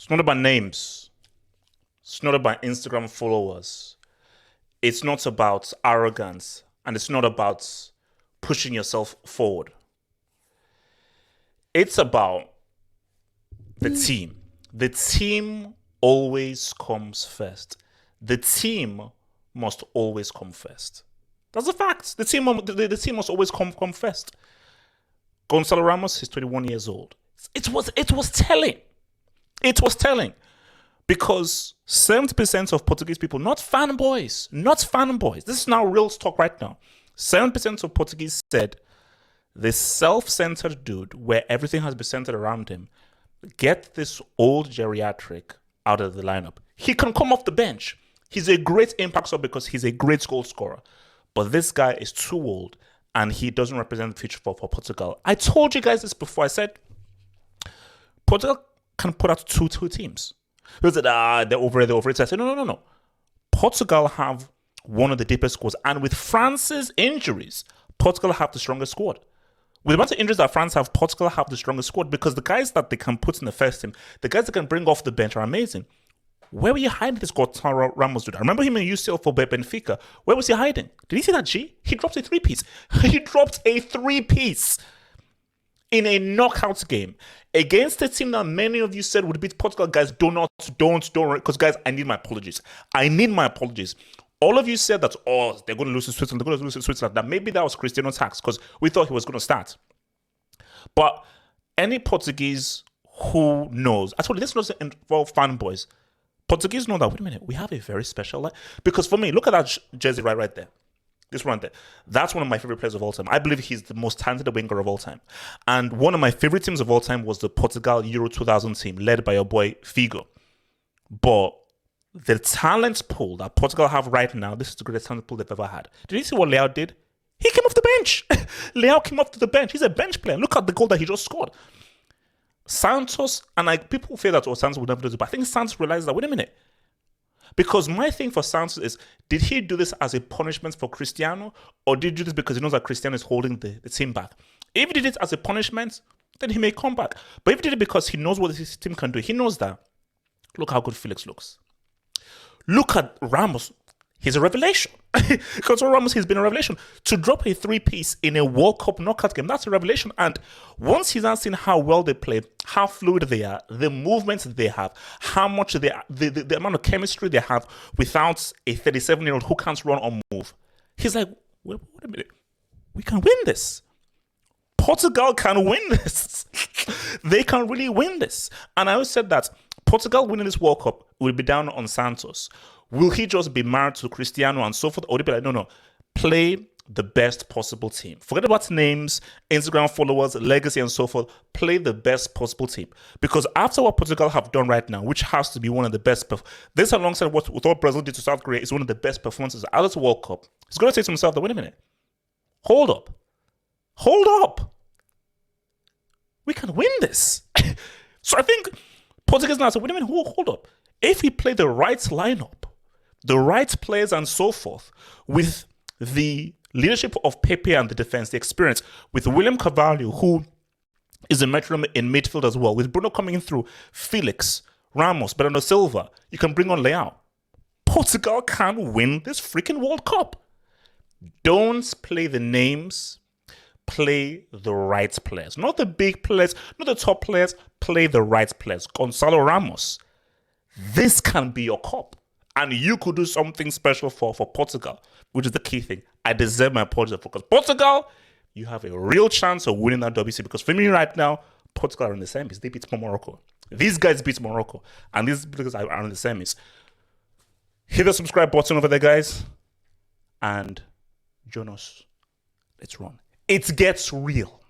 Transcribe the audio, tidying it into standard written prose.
It's not about names. It's not about Instagram followers. It's not about arrogance. And it's not about pushing yourself forward. It's about the team. The team always comes first. The team must always come first. That's a fact. The team must always come first. Gonzalo Ramos is 21 years old. It was telling. It was telling. Because 70% of Portuguese people, not fanboys, this is now real talk right now. 7% of Portuguese said this self-centered dude, where everything has been centered around him, get this old geriatric out of the lineup. He can come off the bench. He's a great impact sub because he's a great goal scorer. But this guy is too old and he doesn't represent the future for Portugal. I told you guys this before. I said Portugal can put out two teams. They said, they're overrated. I said, no. Portugal have one of the deepest squads. And with France's injuries, Portugal have the strongest squad. With the amount of injuries that France have, Portugal have the strongest squad because the guys that they can put in the first team, the guys that can bring off the bench are amazing. Where were you hiding this Cristiano Ramos dude? I remember him in UCL for Benfica. Where was he hiding? Did you see that G? He dropped a three-piece. He dropped a three-piece in a knockout game against a team that many of you said would beat Portugal. Guys, don't, because guys, I need my apologies. All of you said that, they're going to lose to Switzerland. That maybe that was Cristiano tax because we thought he was going to start. But any Portuguese who knows, I told you, this doesn't involve fanboys. Portuguese know that, wait a minute, we have a very special life. Because for me, look at that jersey right there. This one there. That's one of my favorite players of all time. I believe he's the most talented winger of all time. And one of my favorite teams of all time was the Portugal Euro 2000 team, led by your boy Figo. But the talent pool that Portugal have right now, this is the greatest talent pool they've ever had. Did you see what LEAO did? He came off the bench. LEAO came off to the bench. He's a bench player. Look at the goal that he just scored. Santos, and people fear that Santos would never do this, but I think Santos realized that, wait a minute. Because my thing for Santos is, did he do this as a punishment for Cristiano, or did he do this because he knows that Cristiano is holding the team back? If he did it as a punishment, then he may come back. But if he did it because he knows what his team can do, he knows that. Look how good FELIX looks. Look at Ramos. He's a revelation. Because Ramos, he's been a revelation. To drop a three-piece in a World Cup knockout game, that's a revelation. And once he's seen how well they play, how fluid they are, the movements they have, how much the amount of chemistry they have without a 37-year-old who can't run or move, he's like, wait a minute, we can win this. Portugal can win this. They can really win this. And I always said that Portugal winning this World Cup will be down on Santos. Will he just be married to Cristiano and so forth? Or will he be like, no. Play the best possible team. Forget about names, Instagram followers, legacy, and so forth. Play the best possible team. Because after what Portugal have done right now, which has to be one of the best, this alongside what Brazil did to South Korea is one of the best performances out of the World Cup. He's going to say to himself that, wait a minute. Hold up. We can win this. So I think Portugal now said, wait a minute, hold up. If we play the right lineup, the right players and so forth, with the leadership of Pepe and the defense, the experience, with William Carvalho, who is a metronome in midfield as well, with Bruno coming in through, FELIX, Ramos, Bernardo Silva, you can bring on LEAO. Portugal can win this freaking World Cup. Don't play the names, play the right players. Not the big players, not the top players, play the right players. Gonzalo Ramos, this can be your cup. And you could do something special for Portugal, which is the key thing. I deserve my apologies because Portugal, you have a real chance of winning that WC. Because for me right now, Portugal are in the semis. They beat Morocco. These guys beat Morocco. And these guys are in the semis. Hit the subscribe button over there, guys. And join us. Let's run. It gets real.